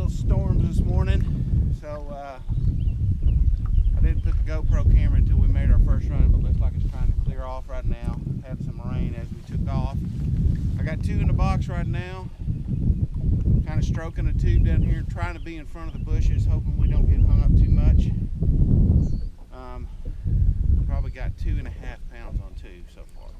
little storms this morning, so I didn't put the GoPro camera until we made our first run, but looks like it's trying to clear off right now. Had some rain as we took off. I got two in the box right now, kind of stroking a tube down here, trying to be in front of the bushes, hoping we don't get hung up too much. Probably got 2.5 pounds on two so far.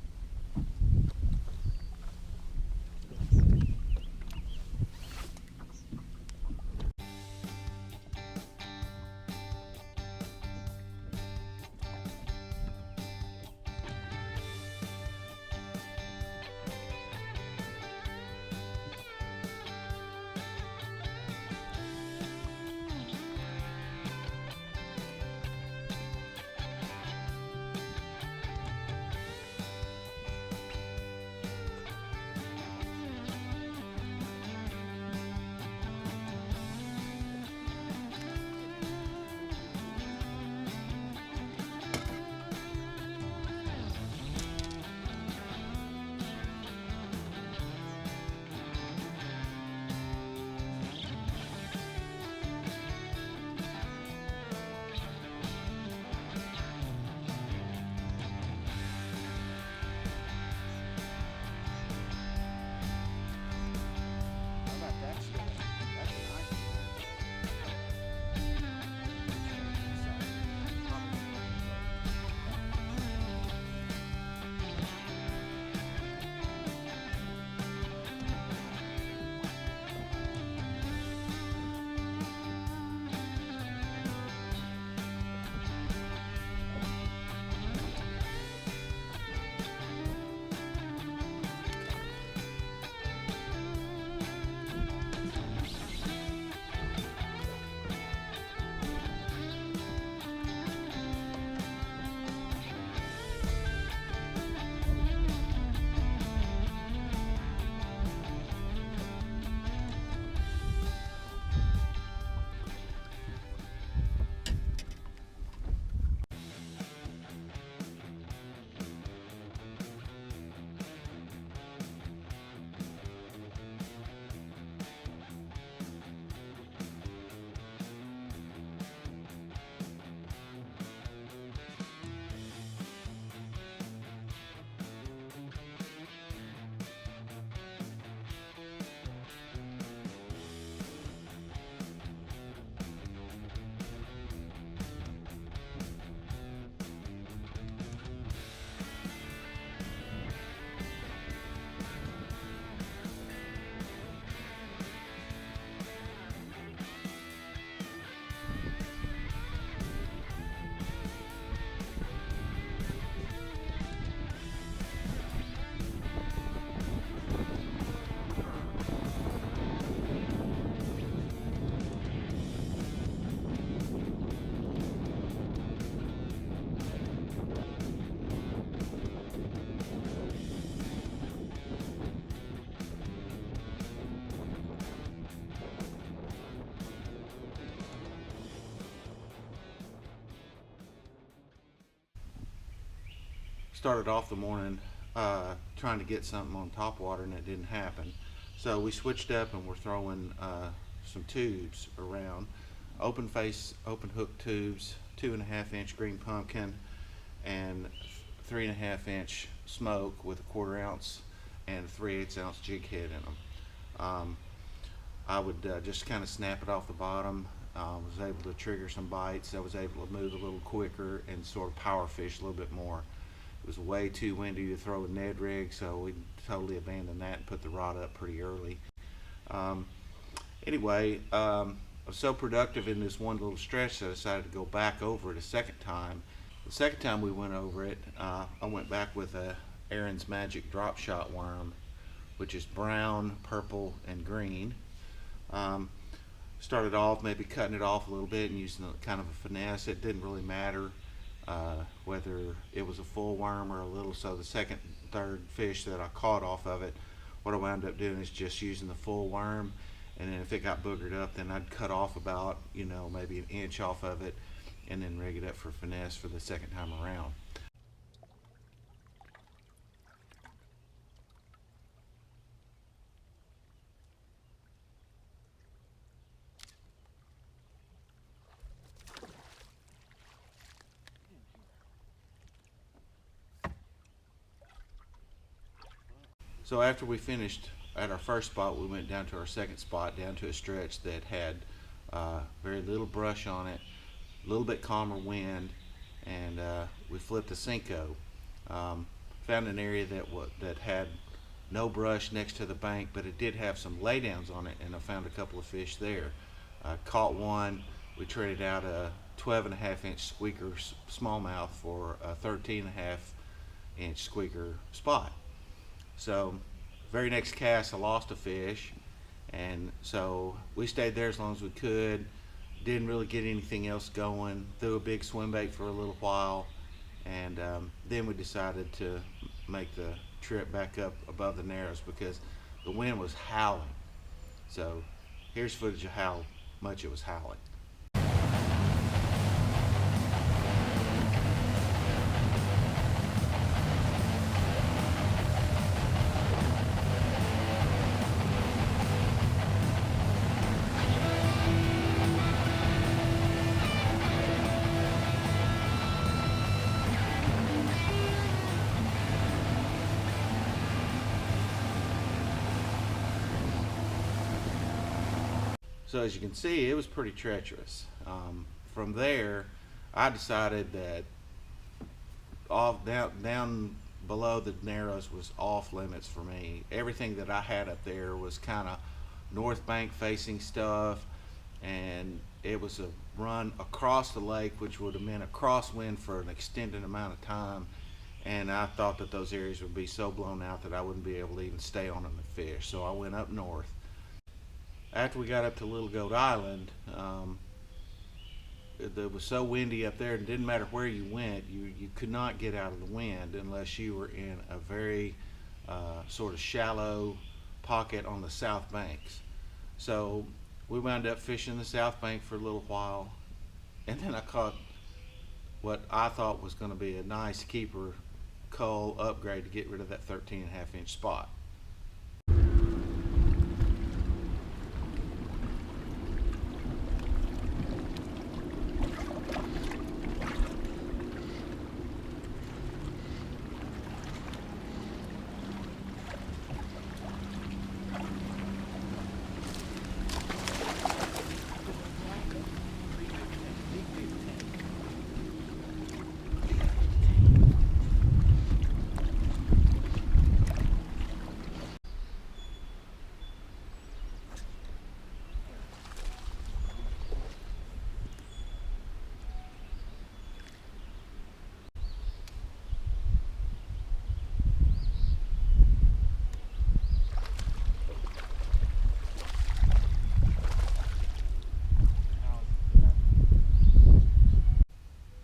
Started off the morning trying to get something on top water, and it didn't happen. So we switched up and we're throwing some tubes around, open face, open hook tubes, 2.5-inch green pumpkin and 3.5-inch smoke with a 1/4 ounce and 3/8 ounce jig head in them. I would just kind of snap it off the bottom. Was able to trigger some bites. I was able to move a little quicker and sort of power fish a little bit more. It was way too windy to throw a Ned rig, so we totally abandoned that and put the rod up pretty early. Anyway, I was so productive in this one little stretch that I decided to go back over it a second time. The second time we went over it, I went back with a Aaron's Magic drop shot worm, which is brown, purple, and green. Started off maybe cutting it off a little bit and using kind of a finesse. It didn't really matter whether it was a full worm or a little. So the second, third fish that I caught off of it, what I wound up doing is just using the full worm, and then if it got boogered up, then I'd cut off about, you know, maybe an inch off of it, and then rig it up for finesse for the second time around. So after we finished at our first spot, we went down to our second spot, down to a stretch that had very little brush on it, a little bit calmer wind, and we flipped a Cinco. Found an area that had no brush next to the bank, but it did have some laydowns on it, and I found a couple of fish there. Caught one. We traded out a 12.5-inch squeaker smallmouth for a 13.5-inch squeaker spot. So, very next cast, I lost a fish, and so we stayed there as long as we could. Didn't really get anything else going. Threw a big swim bait for a little while, and then we decided to make the trip back up above the Narrows because the wind was howling. So here's footage of how much it was howling. So as you can see, it was pretty treacherous. From there, I decided that down below the Narrows was off limits for me. Everything that I had up there was kind of north bank facing stuff, and it was a run across the lake, which would have meant a crosswind for an extended amount of time. And I thought that those areas would be so blown out that I wouldn't be able to even stay on them and fish. So I went up north. After we got up to Little Goat Island, it was so windy up there, it didn't matter where you went, you could not get out of the wind unless you were in a very sort of shallow pocket on the south banks. So we wound up fishing the south bank for a little while, and then I caught what I thought was going to be a nice keeper cull upgrade to get rid of that 13.5-inch spot.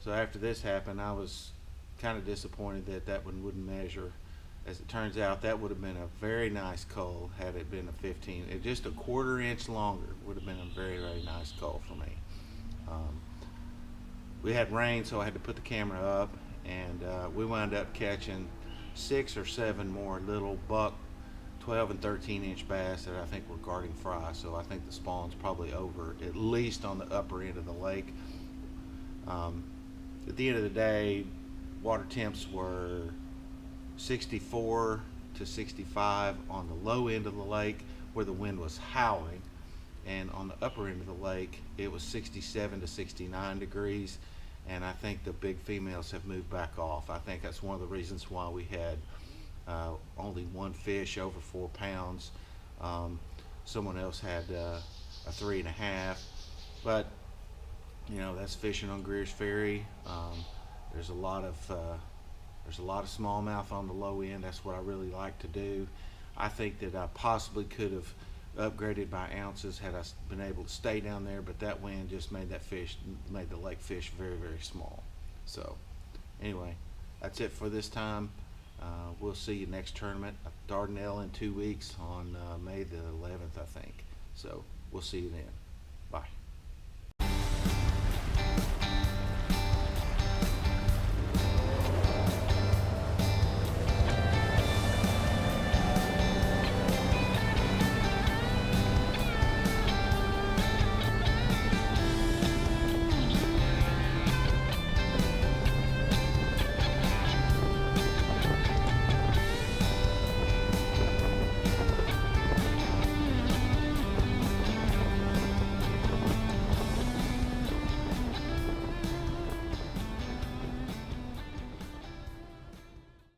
So after this happened, I was kind of disappointed that that one wouldn't measure. As it turns out, that would have been a very nice cull had it been a 15. Just a 1/4 inch longer would have been a very, very nice cull for me. We had rain, so I had to put the camera up, and we wound up catching 6 or 7 more little buck 12 and 13-inch bass that I think were guarding fry. So I think the spawn's probably over, at least on the upper end of the lake. At the end of the day, water temps were 64 to 65 on the low end of the lake where the wind was howling, and on the upper end of the lake it was 67 to 69 degrees, and I think the big females have moved back off. I think that's one of the reasons why we had only one fish over 4 pounds. Someone else had a 3.5, but you know, that's fishing on Greers Ferry. There's a lot of smallmouth on the low end. That's what I really like to do. I think that I possibly could have upgraded by ounces had I been able to stay down there, but that wind just made the lake fish very, very small. So anyway, that's it for this time. We'll see you next tournament, Dardanelle, in 2 weeks on May the 11th, I think. So we'll see you then. Bye.